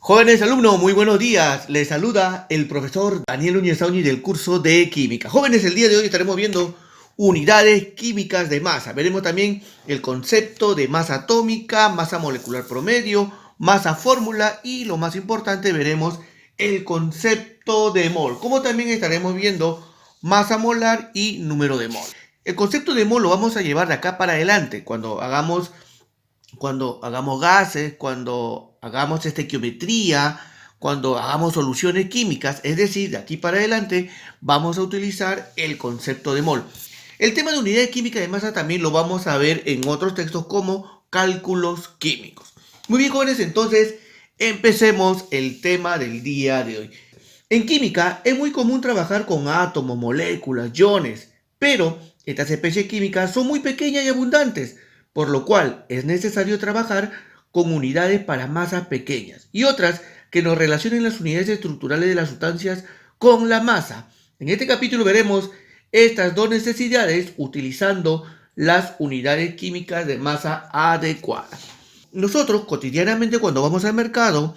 Jóvenes alumnos, muy buenos días. Les saluda el profesor Daniel Núñez del curso de Química. Jóvenes, el día de hoy estaremos viendo unidades químicas de masa. Veremos también el concepto de masa atómica, masa molecular promedio, masa fórmula y lo más importante, veremos el concepto de mol. Como también estaremos viendo masa molar y número de mol. El concepto de mol lo vamos a llevar de acá para adelante cuando hagamos gases, cuando hagamos estequiometría, cuando hagamos soluciones químicas, es decir, de aquí para adelante vamos a utilizar el concepto de mol. El tema de unidad química de masa también lo vamos a ver en otros textos como cálculos químicos. Muy bien, jóvenes, entonces empecemos el tema del día de hoy. En química es muy común trabajar con átomos, moléculas, iones, pero estas especies químicas son muy pequeñas y abundantes, por lo cual es necesario trabajar con unidades para masas pequeñas y otras que nos relacionen las unidades estructurales de las sustancias con la masa. En este capítulo veremos estas dos necesidades utilizando las unidades químicas de masa adecuadas. Nosotros cotidianamente cuando vamos al mercado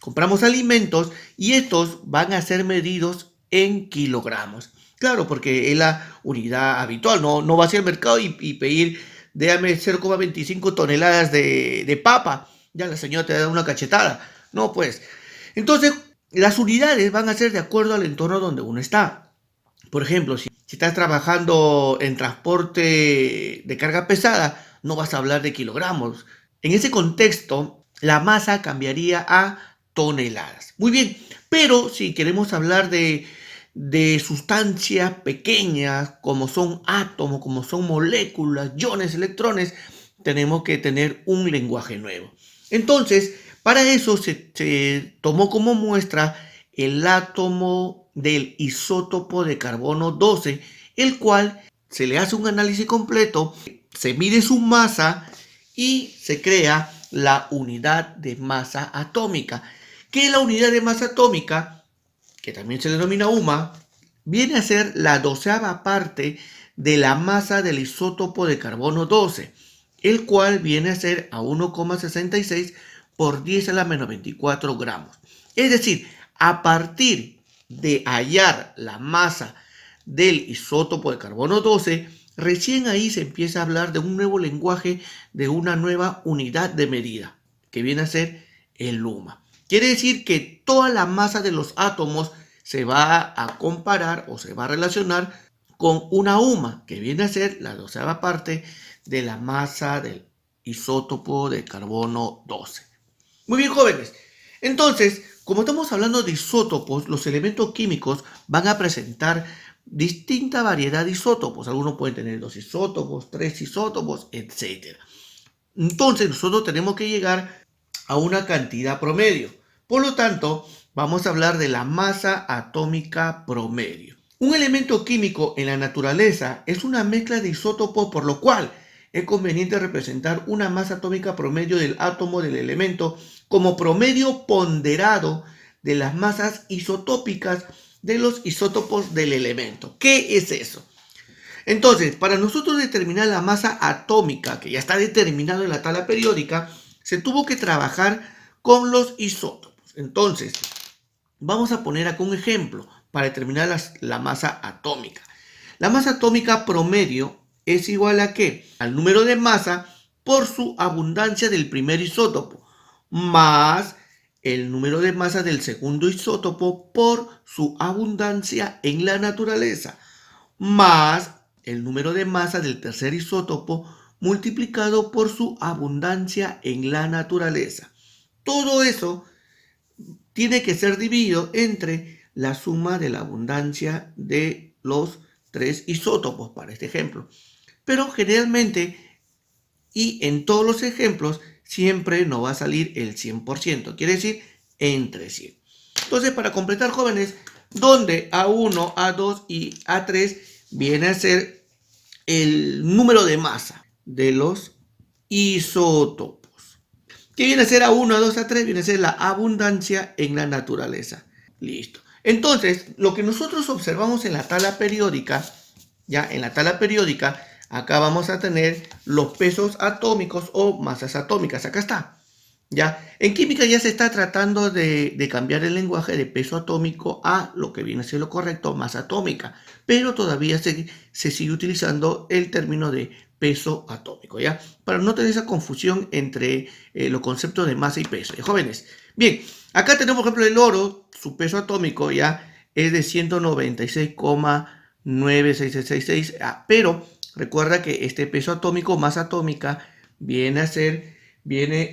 compramos alimentos y estos van a ser medidos en kilogramos. Claro, porque es la unidad habitual, no vas al mercado y pedir, déjame 0,25 toneladas de papa. Ya la señora te da una cachetada. No, pues. Entonces, las unidades van a ser de acuerdo al entorno donde uno está. Por ejemplo, si estás trabajando en transporte de carga pesada, no vas a hablar de kilogramos. En ese contexto, la masa cambiaría a toneladas. Muy bien, pero si queremos hablar de sustancias pequeñas, como son átomos, como son moléculas, iones, electrones, tenemos que tener un lenguaje nuevo. Entonces, para eso se tomó como muestra el átomo del isótopo de carbono 12, el cual se le hace un análisis completo, se mide su masa y se crea la unidad de masa atómica. Que la unidad de masa atómica, que también se denomina UMA, viene a ser la 12ª parte de la masa del isótopo de carbono 12, el cual viene a ser a 1,66 por 10 a la menos 24 gramos. Es decir, a partir de hallar la masa del isótopo de carbono 12, recién ahí se empieza a hablar de un nuevo lenguaje, de una nueva unidad de medida, que viene a ser el UMA. Quiere decir que toda la masa de los átomos se va a comparar o se va a relacionar con una UMA, que viene a ser la 12ª parte de la masa del isótopo de carbono 12. Muy bien, jóvenes. Entonces, como estamos hablando de isótopos, los elementos químicos van a presentar distinta variedad de isótopos. Algunos pueden tener 2 isótopos, 3 isótopos, etc. Entonces, nosotros tenemos que llegar a una cantidad promedio. Por lo tanto, vamos a hablar de la masa atómica promedio. Un elemento químico en la naturaleza es una mezcla de isótopos, por lo cual es conveniente representar una masa atómica promedio del átomo del elemento como promedio ponderado de las masas isotópicas de los isótopos del elemento. ¿Qué es eso? Entonces, para nosotros determinar la masa atómica, que ya está determinado en la tabla periódica, se tuvo que trabajar con los isótopos. Entonces, vamos a poner acá un ejemplo para determinar la masa atómica. La masa atómica promedio es igual a ¿qué? Al número de masa por su abundancia del primer isótopo, más el número de masa del segundo isótopo por su abundancia en la naturaleza, más el número de masa del tercer isótopo multiplicado por su abundancia en la naturaleza. Todo eso tiene que ser dividido entre la suma de la abundancia de los 3 isótopos para este ejemplo. Pero generalmente y en todos los ejemplos siempre no va a salir el 100%, quiere decir entre 100. Entonces, para completar, jóvenes, donde A1, A2 y A3 viene a ser el número de masa de los isótopos. ¿Qué viene a ser A1, A2, A3? Viene a ser la abundancia en la naturaleza. Listo. Entonces, lo que nosotros observamos en la tabla periódica, ya en la tabla periódica, acá vamos a tener los pesos atómicos o masas atómicas. Acá está. ¿Ya? En química ya se está tratando de cambiar el lenguaje de peso atómico a lo que viene a ser lo correcto, masa atómica, pero todavía se sigue utilizando el término de peso atómico, ¿ya? Para no tener esa confusión entre los conceptos de masa y peso. Jóvenes, bien, acá tenemos, por ejemplo, el oro, su peso atómico, ¿ya? Es de 196,96666, pero recuerda que este peso atómico, masa atómica, viene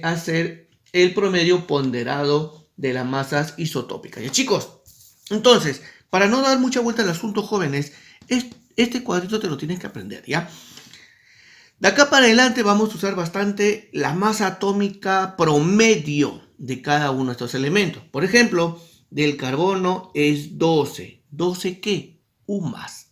a ser el promedio ponderado de las masas isotópicas. ¿Ya, chicos? Entonces, para no dar mucha vuelta al asunto, jóvenes, este cuadrito te lo tienes que aprender, ¿ya? De acá para adelante vamos a usar bastante la masa atómica promedio de cada uno de estos elementos. Por ejemplo, del carbono es 12. ¿12 qué? UMAS.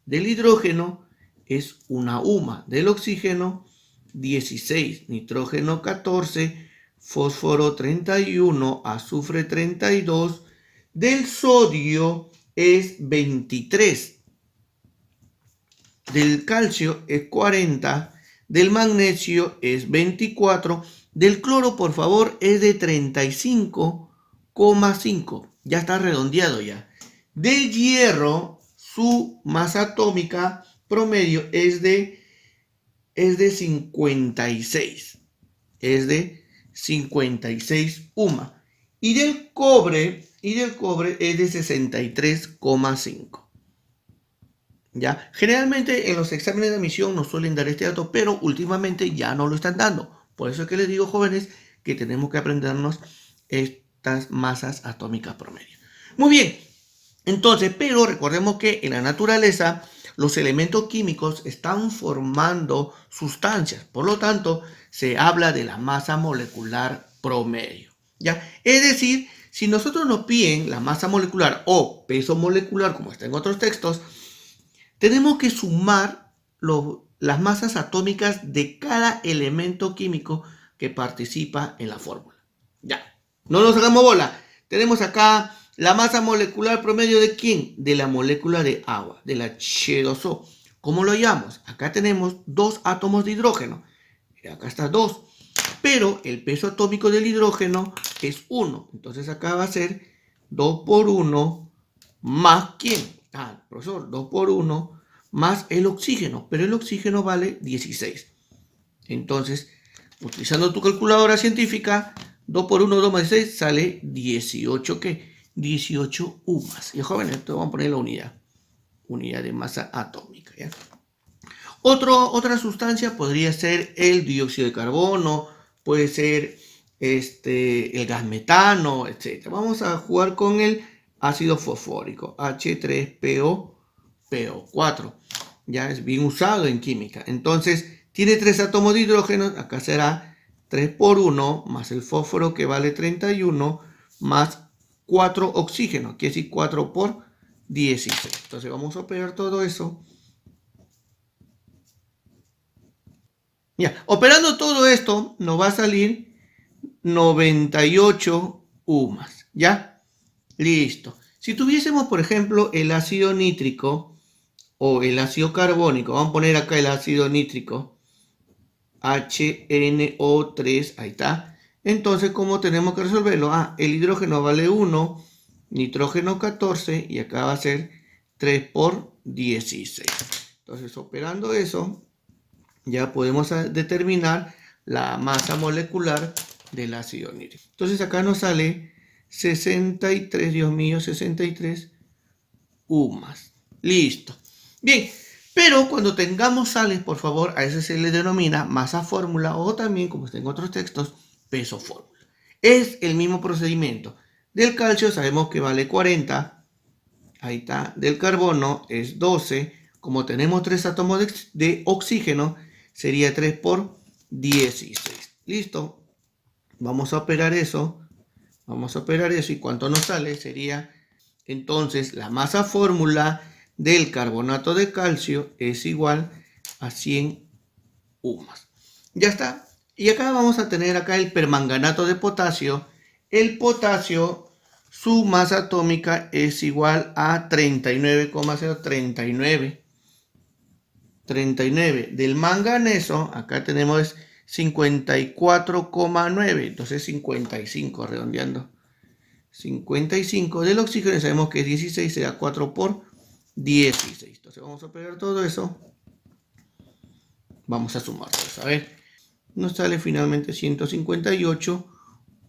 Del hidrógeno es una UMA. Del oxígeno, 16. Nitrógeno, 14. Fósforo, 31. Azufre, 32. Del sodio es 23. Del calcio es 40. Del magnesio es 24. Del cloro, por favor, es de 35,5. Ya está redondeado ya. Del hierro, su masa atómica promedio es de 56. Es de 56 UMA. Y del cobre es de 63,5. ¿Ya? Generalmente en los exámenes de admisión nos suelen dar este dato, pero últimamente ya no lo están dando. Por eso es que les digo, jóvenes, que tenemos que aprendernos estas masas atómicas promedio. Muy bien, entonces, pero recordemos que en la naturaleza los elementos químicos están formando sustancias. Por lo tanto, se habla de la masa molecular promedio. ¿Ya? Es decir, si nosotros nos piden la masa molecular o peso molecular, como está en otros textos, tenemos que sumar las masas atómicas de cada elemento químico que participa en la fórmula. Ya, no nos hagamos bola. Tenemos acá la masa molecular promedio de ¿quién? De la molécula de agua, de la H2O. ¿Cómo lo hallamos? Acá tenemos 2 átomos de hidrógeno. Acá está 2. Pero el peso atómico del hidrógeno es 1. Entonces acá va a ser 2 por 1 más ¿quién? Profesor, 2 por 1 más el oxígeno, pero el oxígeno vale 16. Entonces, utilizando tu calculadora científica, 2 por 1, 2 más 16, sale 18, ¿qué? 18 UMAS. Y jóvenes, esto vamos a poner la unidad de masa atómica, ¿ya? Otra sustancia podría ser el dióxido de carbono, puede ser el gas metano, etc. Vamos a jugar con el ácido fosfórico, H3PO4. Ya es bien usado en química. Entonces, tiene 3 átomos de hidrógeno, acá será 3 por 1, más el fósforo que vale 31, más 4 oxígeno, quiere decir 4 por 16. Entonces vamos a operar todo eso. Ya, operando todo esto, nos va a salir 98 UMAS. ¿Ya? Listo. Si tuviésemos, por ejemplo, el ácido nítrico o el ácido carbónico, vamos a poner acá el ácido nítrico, HNO3, ahí está. Entonces, ¿cómo tenemos que resolverlo? El hidrógeno vale 1, nitrógeno 14 y acá va a ser 3 por 16. Entonces, operando eso, ya podemos determinar la masa molecular del ácido nítrico. Entonces acá nos sale 63, Dios mío, 63 UMAS. Listo. Bien, pero cuando tengamos sales, por favor, a eso se le denomina masa fórmula o también, como está en otros textos, peso fórmula. Es el mismo procedimiento. Del calcio sabemos que vale 40. Ahí está. Del carbono es 12. Como tenemos 3 átomos de oxígeno, sería 3 por 16. Listo. Vamos a operar eso. Y cuánto nos sale sería entonces la masa fórmula del carbonato de calcio es igual a 100 UMAS. Ya está. Y acá vamos a tener acá el permanganato de potasio. El potasio, su masa atómica es igual a 39,039. 39 del manganeso, acá tenemos 54,9, entonces 55 redondeando. 55 del oxígeno, sabemos que es 16, será 4 por 16. Entonces vamos a pegar todo eso. Vamos a sumar todo eso. A ver, nos sale finalmente 158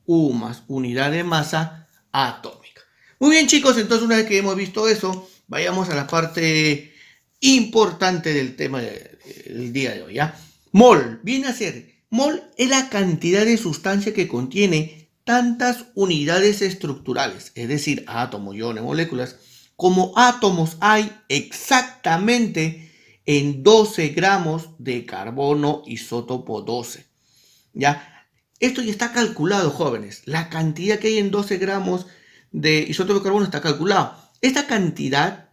U más unidad de masa atómica. Muy bien, chicos, entonces una vez que hemos visto eso, vayamos a la parte importante del tema del día de hoy, ¿ya? Mol, viene a ser, mol es la cantidad de sustancia que contiene tantas unidades estructurales, es decir, átomos, iones, moléculas, como átomos hay exactamente en 12 gramos de carbono isótopo 12, ¿ya? Esto ya está calculado, jóvenes. La cantidad que hay en 12 gramos de isótopo de carbono está calculado. Esta cantidad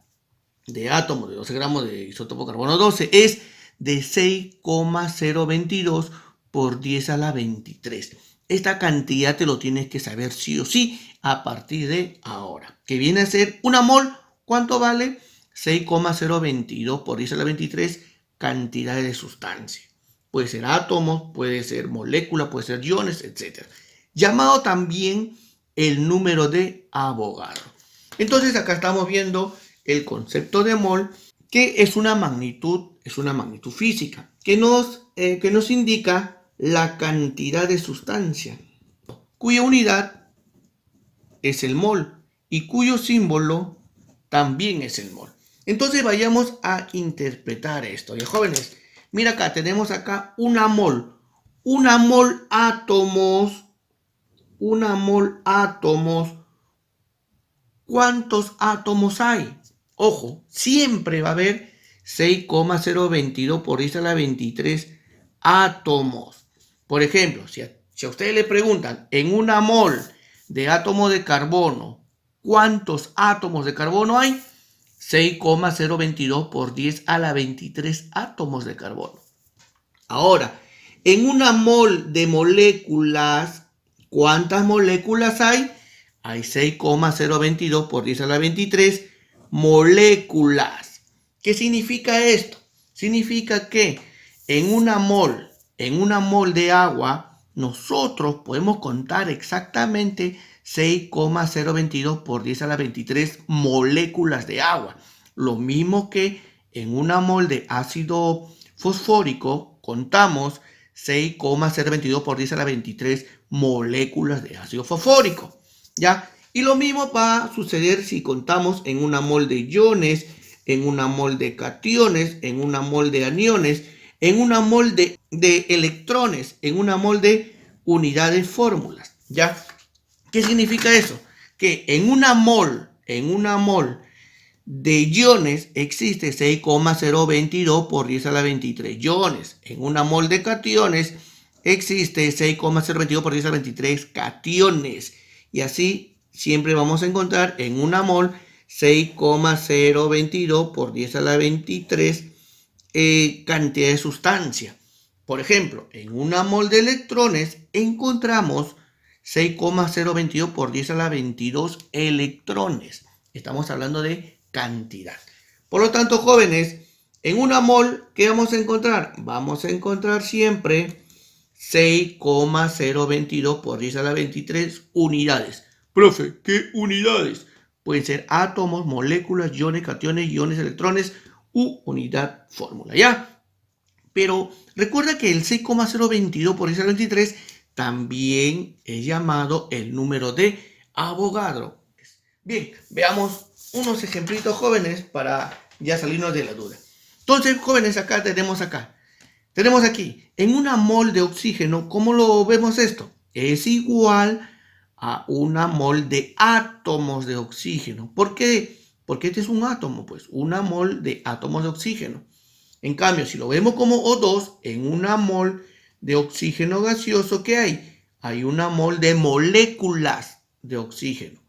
de átomos de 12 gramos de isótopo de carbono 12 es de 6,022 por 10 a la 23. Esta cantidad te lo tienes que saber sí o sí a partir de ahora. Que viene a ser una mol. ¿Cuánto vale? 6,022 por 10 a la 23 cantidad de sustancia. Puede ser átomos, puede ser moléculas, puede ser iones, etc. Llamado también el número de Avogadro. Entonces acá estamos viendo el concepto de mol, que es una magnitud física, que nos indica la cantidad de sustancia, cuya unidad es el mol y cuyo símbolo también es el mol. Entonces vayamos a interpretar esto. Y jóvenes, mira acá, tenemos acá una mol átomos, ¿cuántos átomos hay? Ojo, siempre va a haber 6,022 por 10 a la 23 átomos. Por ejemplo, si a ustedes le preguntan en una mol de átomo de carbono, ¿cuántos átomos de carbono hay? 6,022 por 10 a la 23 átomos de carbono. Ahora, en una mol de moléculas, ¿cuántas moléculas hay? Hay 6,022 por 10 a la 23 moléculas. ¿Qué significa esto? Significa que en una mol de agua, nosotros podemos contar exactamente 6,022 por 10 a la 23 moléculas de agua. Lo mismo que en una mol de ácido fosfórico, contamos 6,022 por 10 a la 23 moléculas de ácido fosfórico, ¿ya? Y lo mismo va a suceder si contamos en una mol de iones, en una mol de cationes, en una mol de aniones, en una mol de electrones, en una mol de unidades fórmulas, ¿ya? ¿Qué significa eso? Que en una mol de iones existe 6,022 por 10 a la 23 iones. En una mol de cationes existe 6,022 por 10 a la 23 cationes. Y así siempre vamos a encontrar en una mol 6,022 por 10 a la 23 cantidad de sustancia. Por ejemplo, en una mol de electrones encontramos 6,022 por 10 a la 22 electrones. Estamos hablando de cantidad. Por lo tanto, jóvenes, en una mol, ¿qué vamos a encontrar? Vamos a encontrar siempre 6,022 por 10 a la 23 unidades. Profe, ¿qué unidades? Pueden ser átomos, moléculas, iones, cationes, iones, electrones u unidad fórmula, ¿ya? Pero recuerda que el 6,022 por 10 a la 23 también es llamado el número de Avogadro. Bien, veamos unos ejemplitos, jóvenes, para ya salirnos de la duda. Entonces, jóvenes, tenemos aquí, en una mol de oxígeno, ¿cómo lo vemos esto? Es igual a una mol de átomos de oxígeno. ¿Por qué? Porque este es un átomo, pues, una mol de átomos de oxígeno. En cambio, si lo vemos como O2, en una mol de oxígeno gaseoso, ¿qué hay? Hay una mol de moléculas de oxígeno.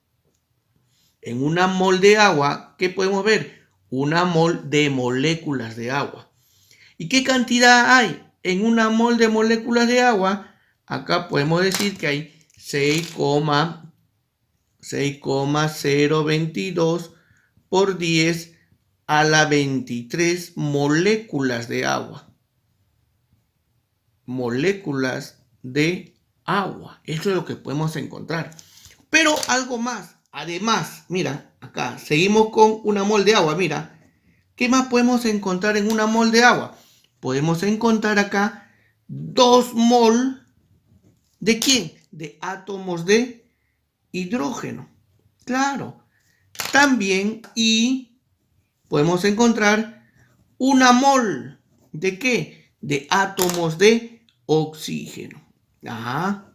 En una mol de agua, ¿qué podemos ver? Una mol de moléculas de agua. ¿Y qué cantidad hay en una mol de moléculas de agua? Acá podemos decir que hay 6,022 por 10 a la 23 moléculas de agua. moléculas de agua. Eso es lo que podemos encontrar. Pero algo más. Además, mira, acá seguimos con una mol de agua. Mira, ¿qué más podemos encontrar en una mol de agua? Podemos encontrar acá 2 mol ¿de quién? De átomos de hidrógeno. Claro. También y podemos encontrar una mol ¿de qué? De átomos de oxígeno. Ajá.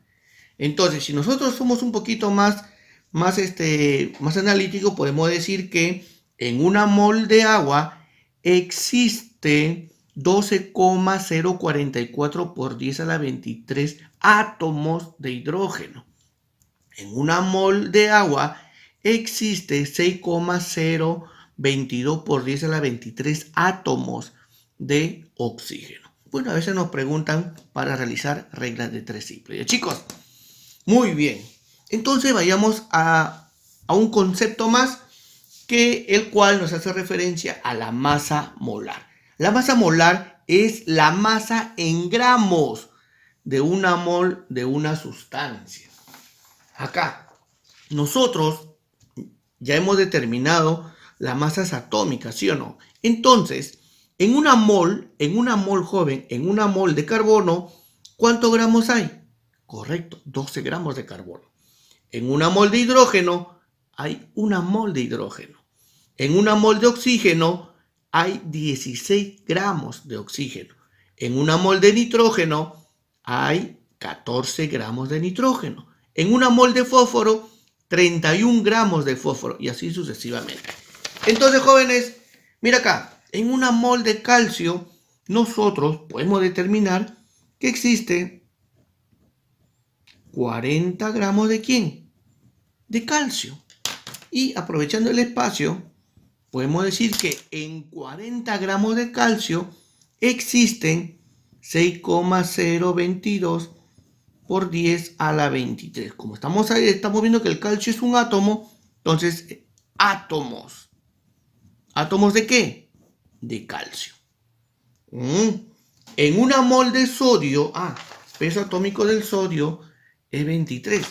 Entonces, si nosotros somos un poquito más analíticos, podemos decir que en una mol de agua existe 12,044 por 10 a la 23 átomos de hidrógeno. En una mol de agua existe 6,022 por 10 a la 23 átomos de oxígeno. Bueno, a veces nos preguntan para realizar reglas de 3 simples. ¿Ya, chicos? Muy bien. Entonces vayamos a un concepto más, que el cual nos hace referencia a la masa molar. La masa molar es la masa en gramos de una mol de una sustancia. Acá, nosotros ya hemos determinado las masas atómicas, ¿sí o no? Entonces, en una mol joven, en una mol de carbono, ¿cuántos gramos hay? Correcto, 12 gramos de carbono. En una mol de hidrógeno hay una mol de hidrógeno. En una mol de oxígeno hay 16 gramos de oxígeno. En una mol de nitrógeno hay 14 gramos de nitrógeno. En una mol de fósforo, 31 gramos de fósforo, y así sucesivamente. Entonces, jóvenes, mira acá, en una mol de calcio, nosotros podemos determinar que existe 40 gramos de ¿quién? De calcio. Y aprovechando el espacio, podemos decir que en 40 gramos de calcio existen 6,022 por 10 a la 23. Como estamos ahí, estamos viendo que el calcio es un átomo, entonces átomos. ¿Átomos de qué? De calcio. En una mol de sodio, peso atómico del sodio es 23.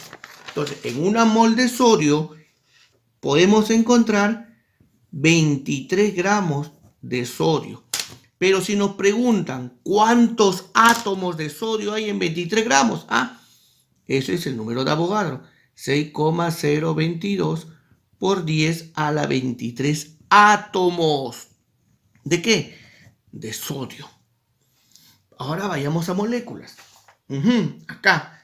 Entonces, en una mol de sodio podemos encontrar 23 gramos de sodio. Pero si nos preguntan cuántos átomos de sodio hay en 23 gramos, ese es el número de Avogadro. 6,022 por 10 a la 23 átomos. ¿De qué? De sodio. Ahora vayamos a moléculas. Acá,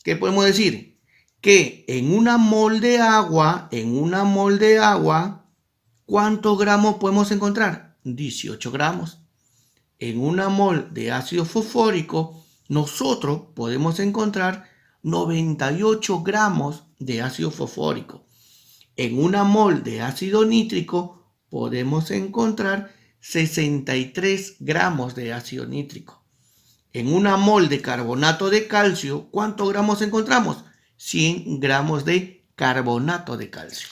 ¿qué podemos decir? Que en una mol de agua, ¿cuántos gramos podemos encontrar? 18 gramos. En una mol de ácido fosfórico, nosotros podemos encontrar 98 gramos de ácido fosfórico. En una mol de ácido nítrico podemos encontrar 63 gramos de ácido nítrico. En una mol de carbonato de calcio, ¿cuántos gramos encontramos? 100 gramos de carbonato de calcio.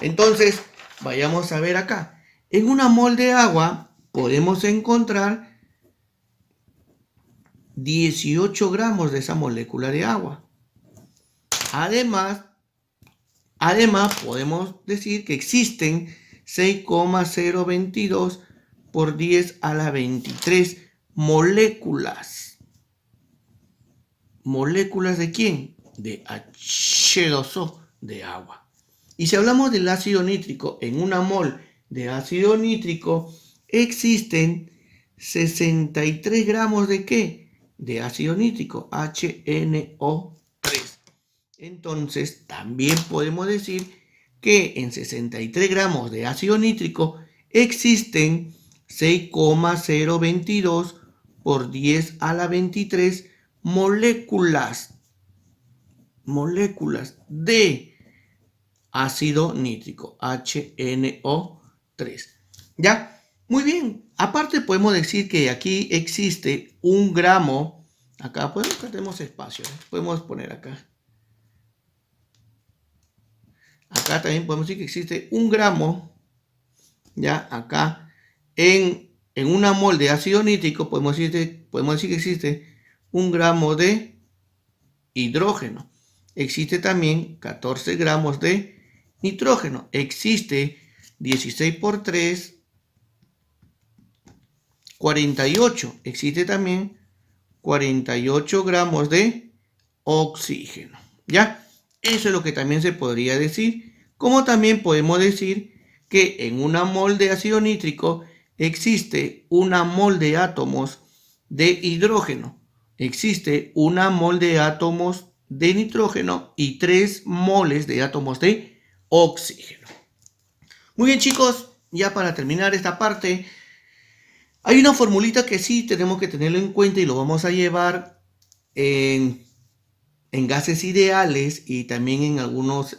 Entonces, vayamos a ver acá. En una mol de agua podemos encontrar 18 gramos de esa molécula de agua. Además, podemos decir que existen 6,022 por 10 a la 23 moléculas. ¿Moléculas de quién? De H2O, de agua. Y si hablamos del ácido nítrico, en una mol de ácido nítrico existen 63 gramos de ¿qué? De ácido nítrico, HNO3. Entonces, también podemos decir que en 63 gramos de ácido nítrico existen 6,022 por 10 a la 23 moléculas de ácido nítrico, HNO3. ¿Ya? Muy bien. Aparte podemos decir que aquí existe un gramo. Acá tenemos espacio. Podemos poner acá. Acá también podemos decir que existe un gramo. Ya, acá en una mol de ácido nítrico podemos decir que existe 1 gramo de hidrógeno. Existe también 14 gramos de nitrógeno. Existe 16 por 3, 48. Existe también 48 gramos de oxígeno. ¿Ya? Eso es lo que también se podría decir. Como también podemos decir que en una mol de ácido nítrico existe una mol de átomos de hidrógeno. Existe una mol de átomos de nitrógeno y 3 moles de átomos de oxígeno. Muy bien, chicos, ya para terminar esta parte, hay una formulita que sí tenemos que tenerlo en cuenta y lo vamos a llevar en gases ideales y también en algunos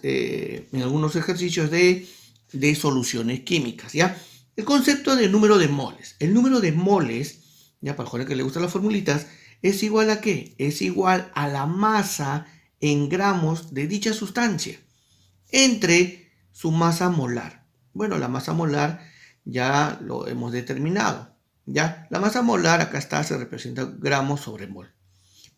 ejercicios de soluciones químicas, ¿ya? El concepto de número de moles. El número de moles, ya para el que le gustan las formulitas, es igual a ¿qué? Es igual a la masa en gramos de dicha sustancia entre su masa molar. Bueno, la masa molar ya lo hemos determinado, ¿ya? La masa molar acá está, se representa gramos sobre mol.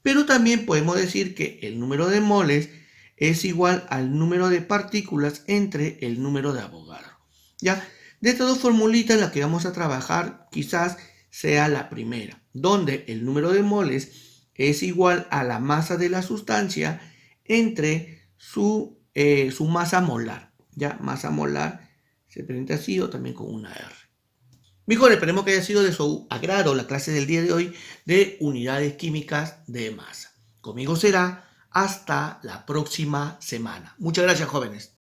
Pero también podemos decir que el número de moles es igual al número de partículas entre el número de Avogadro. ¿Ya? De estas dos formulitas, la que vamos a trabajar quizás sea la primera, donde el número de moles es igual a la masa de la sustancia entre su masa molar. ¿Ya? Masa molar se presenta así o también con una R. Mejor, esperemos que haya sido de su agrado la clase del día de hoy de unidades químicas de masa. Conmigo será hasta la próxima semana. Muchas gracias, jóvenes.